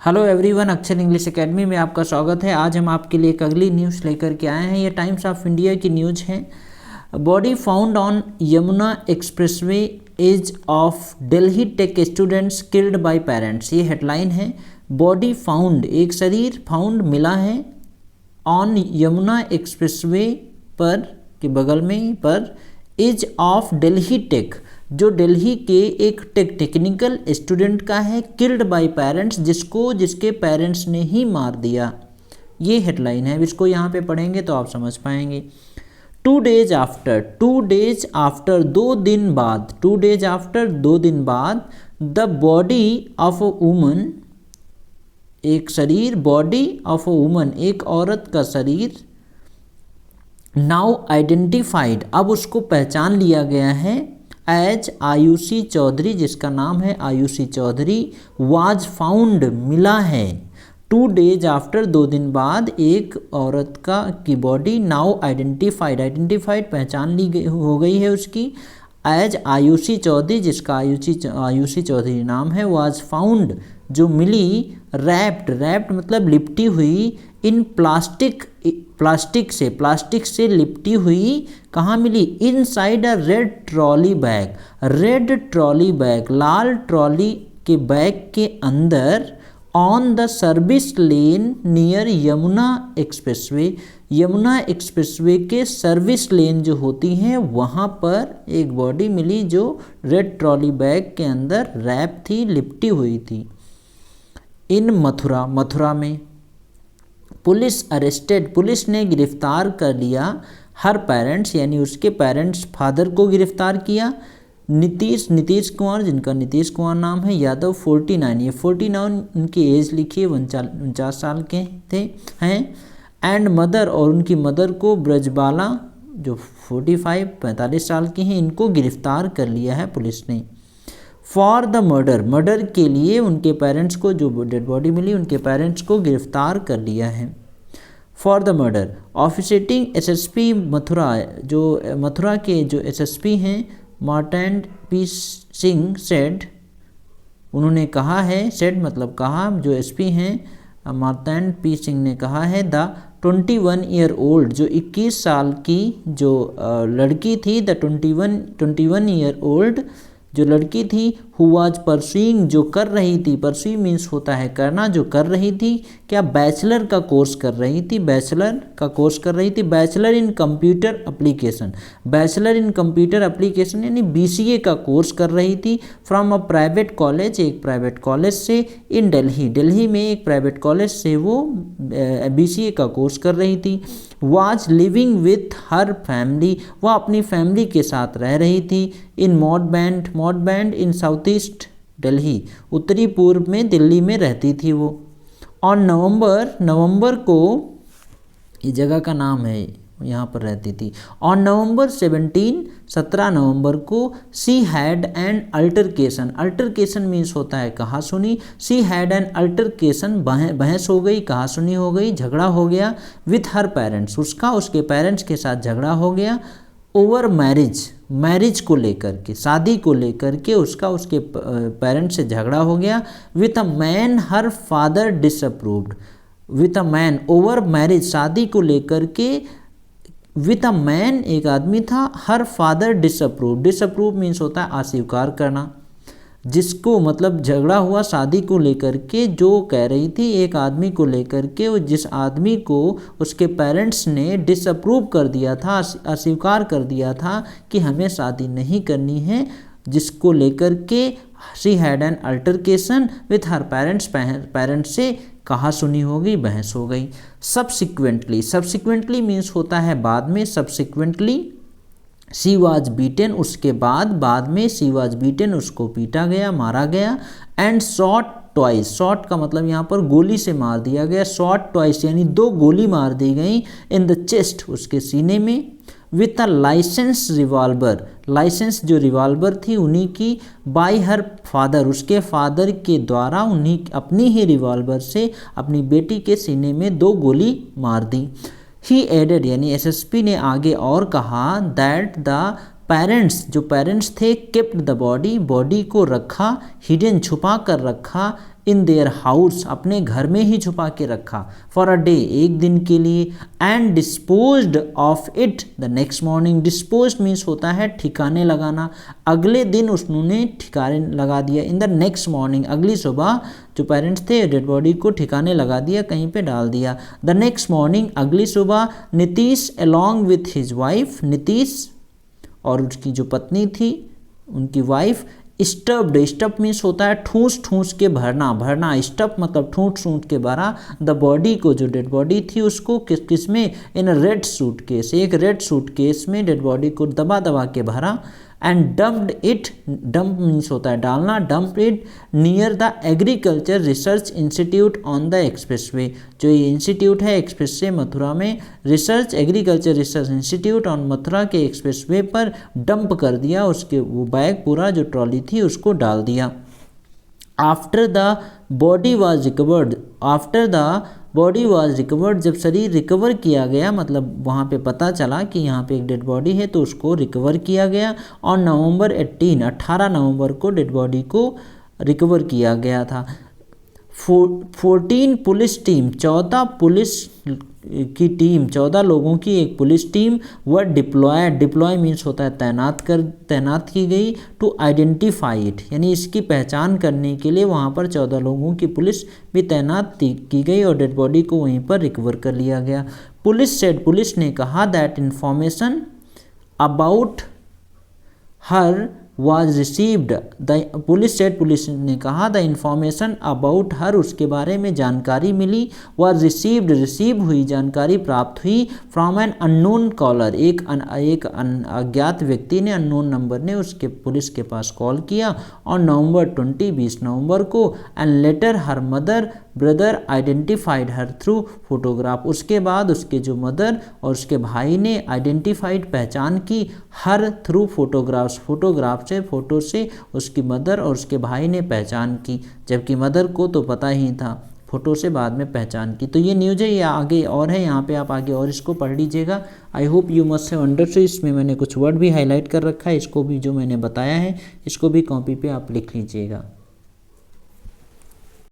Hello everyone, अक्षर English academy में आपका स्वागत है। आज हम आपके लिए एक अगली न्यूज़ लेकर के आए हैं। ये टाइम्स ऑफ इंडिया की न्यूज़ है। Body found on Yamuna expressway edge of Delhi tech students killed by parents. ये हेडलाइन है। बॉडी फाउंड, एक शरीर फाउंड मिला है ऑन यमुना एक्सप्रेसवे पर के बगल में पर एज ऑफ दिल्ली टेक, जो दिल्ली के एक टेक्निकल स्टूडेंट का है, किल्ड बाय पेरेंट्स, जिसके पेरेंट्स ने ही मार दिया। ये हेडलाइन है। इसको यहाँ पे पढ़ेंगे तो आप समझ पाएंगे। 2 days आफ्टर 2 दिन बाद, 2 days आफ्टर 2 दिन बाद, the body of a woman, एक शरीर, बॉडी ऑफ अ वुमन, एक औरत का शरीर, नाउ आइडेंटिफाइड, अब उसको पहचान लिया गया है, एज आयुषी चौधरी, जिसका नाम है आयुषी चौधरी, वाज फाउंड, मिला है। 2 days आफ्टर, 2 दिन बाद, एक औरत की बॉडी, नाउ आइडेंटिफाइड पहचान ली हो गई है उसकी, एज आयुषी चौधरी, जिसका आयुषी चौधरी नाम है, वाज फाउंड, जो मिली, रैप्ड मतलब लिपटी हुई, इन प्लास्टिक से लिपटी हुई, कहाँ मिली, inside a red trolley bag, लाल ट्रॉली के बैग के अंदर, on the service lane near Yamuna expressway के सर्विस लेन जो होती हैं वहाँ पर एक बॉडी मिली जो रेड ट्रॉली बैग के अंदर रैप थी, लिपटी हुई थी। इन मथुरा में पुलिस ने गिरफ्तार कर लिया हर पेरेंट्स, यानी उसके पेरेंट्स, फादर को गिरफ्तार किया, नीतीश कुमार, जिनका नीतीश कुमार नाम है, यादव 49, ये 49 उनकी एज लिखी है, 49 साल के हैं, एंड मदर, और उनकी मदर को, ब्रजबाला, जो 45 साल की हैं, इनको गिरफ्तार कर लिया है पुलिस ने। फॉर द मर्डर के लिए उनके पेरेंट्स को, जो डेड बॉडी मिली, उनके पेरेंट्स को गिरफ्तार कर लिया है। For the murder, officiating SSP Mathura, जो मथुरा के जो एसएसपी हैं, मार्टैंड पी सिंह सेड, उन्होंने कहा है, सेड मतलब कहा, जो एसपी हैं मार्टैंड पी सिंह ने कहा है, द 21 ईयर ओल्ड, जो 21 साल की जो लड़की थी, द 21 ईयर ओल्ड जो लड़की थी, हु वाज परस्यूइंग, जो कर रही थी, परस्यू मीन्स होता है करना, जो कर रही थी, क्या, बैचलर का कोर्स कर रही थी, बैचलर इन कंप्यूटर एप्लीकेशन यानी BCA का कोर्स कर रही थी, फ्रॉम अ प्राइवेट कॉलेज, एक प्राइवेट कॉलेज से, इन दिल्ली में एक प्राइवेट कॉलेज से वो BCA का कोर्स कर रही थी। Was living with her family, वह अपनी फैमिली के साथ रह रही थी, इन मॉड बैंड इन साउथ ईस्ट दिल्ली, उत्तरी पूर्व में दिल्ली में रहती थी वो। ऑन नवंबर को, ये जगह का नाम है, यहाँ पर रहती थी। ऑन नवंबर 17 नवंबर को, she had an altercation means होता है कहा सुनी, सी हैड एन अल्टरकेशन, बहस हो गई, कहा सुनी हो गई, झगड़ा हो गया, विथ हर पेरेंट्स, उसके पेरेंट्स के साथ झगड़ा हो गया, ओवर मैरिज को लेकर के, शादी को लेकर के उसके पेरेंट्स से झगड़ा हो गया, with a man her father disapproved, with a man, over marriage, शादी को लेकर के, विथ अ मैन, एक आदमी था, हर फादर डिसअप्रूव मीन्स होता है अस्वीकार करना, जिसको मतलब झगड़ा हुआ शादी को लेकर के, जो कह रही थी एक आदमी को लेकर के, जिस आदमी को उसके पेरेंट्स ने डिसअप्रूव कर दिया था, अस्वीकार कर दिया था कि हमें शादी नहीं करनी है, जिसको लेकर के she had an altercation with her parents से कहा सुनी हो गई, बहस हो गई। सब्सिक्वेंटली मीन्स होता है बाद में, सब्सिक्वेंटली, शी वाज बीटेन, उसके बाद में, शी वाज बीटेन, उसको पीटा गया, मारा गया, एंड शॉट ट्वाइस, शॉट का मतलब यहाँ पर गोली से मार दिया गया, शॉट ट्वाइस यानी 2 गोली मार दी गई, इन द चेस्ट, उसके सीने में, with a licence revolver, licence जो रिवॉल्वर थी उन्हीं की, बाय हर फादर, उसके फादर के द्वारा, उन्हीं अपनी ही रिवॉल्वर से अपनी बेटी के सीने में 2 गोली मार दी। ही एडेड यानी एसएसपी ने आगे और कहा, दैट द पेरेंट्स, जो पेरेंट्स थे, केप्ट द बॉडी, बॉडी को रखा, हिडन छुपा कर रखा, इन देयर हाउस, अपने घर में ही छुपा के रखा, फॉर अ डे, एक दिन के लिए, and disposed of it the next morning. Disposed means होता है ठिकाने लगाना, अगले दिन उन्होंने ठिकाने लगा दिया, इन द नेक्स्ट मॉर्निंग, अगली सुबह जो पेरेंट्स थे डेड बॉडी को ठिकाने लगा दिया, कहीं पे डाल दिया। द नेक्स्ट मॉर्निंग, अगली सुबह, Nitish along with his wife, Nitish और उसकी जो पत्नी थी, उनकी वाइफ, स्टफ्ड, स्टफ मीन्स होता है ठूस ठूस के भरना, भरना, स्टफ मतलब ठूस ठूस के भरा, द बॉडी को, जो डेड बॉडी थी उसको किस में, इन रेड सूटकेस, एक रेड सूटकेस में डेड बॉडी को दबा दबा के भरा, and dumped it, dump means होता है डालना, dump it near the agriculture research institute on the expressway, जो ये इंस्टीट्यूट है एक्सप्रेसवे मथुरा में, research agriculture research institute on Mathura के एक्सप्रेसवे पर डंप कर दिया, उसके वो बैग पूरा जो ट्रॉली थी उसको डाल दिया। After the body was recovered, after the body was recovered, जब शरीर रिकवर किया गया, मतलब वहाँ पे पता चला कि यहाँ पे एक डेड बॉडी है तो उसको रिकवर किया गया। ऑन नवंबर 18 नवंबर को डेड बॉडी को रिकवर किया गया था। 14 पुलिस टीम, 14 पुलिस की टीम, 14 लोगों की एक police team were deployed, deploy means होता है तैनात की गई, टू आइडेंटिफाई इट, यानी इसकी पहचान करने के लिए वहाँ पर 14 लोगों की पुलिस भी तैनात की गई और डेड बॉडी को वहीं पर रिकवर कर लिया गया। पुलिस सेड, पुलिस ने कहा, that information about her was received, the police said, police ने कहा, द इंफॉर्मेशन अबाउट हर, उसके बारे में जानकारी मिली, was received, रिसीव हुई, जानकारी प्राप्त हुई, फ्रॉम एन अननोन कॉलर, एक अज्ञात व्यक्ति ने, अननोन नंबर ने उसके पुलिस के पास कॉल किया, और नवंबर 20 नवंबर को, and later her mother brother identified her through photograph, उसके बाद उसके जो मदर और उसके भाई ने आइडेंटिफाइड, पहचान की, हर थ्रू फोटोग्राफ्स, फोटोग्राफ से, फोटो से उसकी मदर और उसके भाई ने पहचान की, जबकि मदर को तो पता ही था, फोटो से बाद में पहचान की। तो ये न्यूज़ है, ये आगे और है, यहाँ पे आप आगे और इसको पढ़ लीजिएगा। I hope you must have understood. इसमें मैंने कुछ वर्ड भी हाईलाइट कर रखा है, इसको भी जो मैंने बताया है इसको भी कॉपी पे आप लिख लीजिएगा।